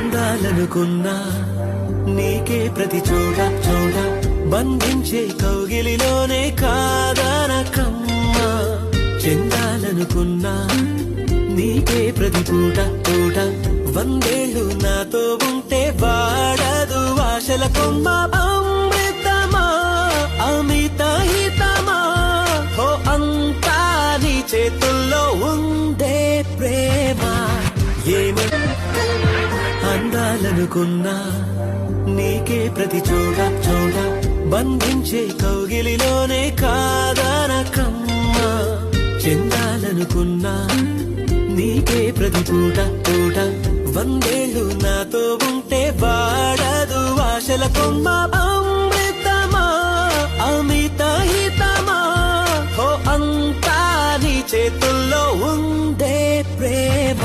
అందాలనుకున్నా నీకే ప్రతి చోట చోట బంధించే కౌగిలిలోనే కాదనకమ్మా. చెందాలనుకున్నా నీకే ప్రతి పూట పూట వందేళ్ళు నాతో ఉంటే వాడదు ఆశల కొమ్మ. అమృతమా అమిత హితమా హో అంతా నీ చేతుల్లో ఉందే ప్రేమ. ఏమి అందాలనుకున్నా నీకే ప్రతి చోట చోట బంధించే కౌగిలిలోనే కాదనకమ్మా. చెందాలనుకున్నా నీకే ప్రతి పూట పూట వందేళ్ళు నాతో ఉంటే వాడదు ఆశల కొమ్మ. అమృతమా అమిత హితమా హో అంతా నీ చేతుల్లో ఉందే ప్రేమ.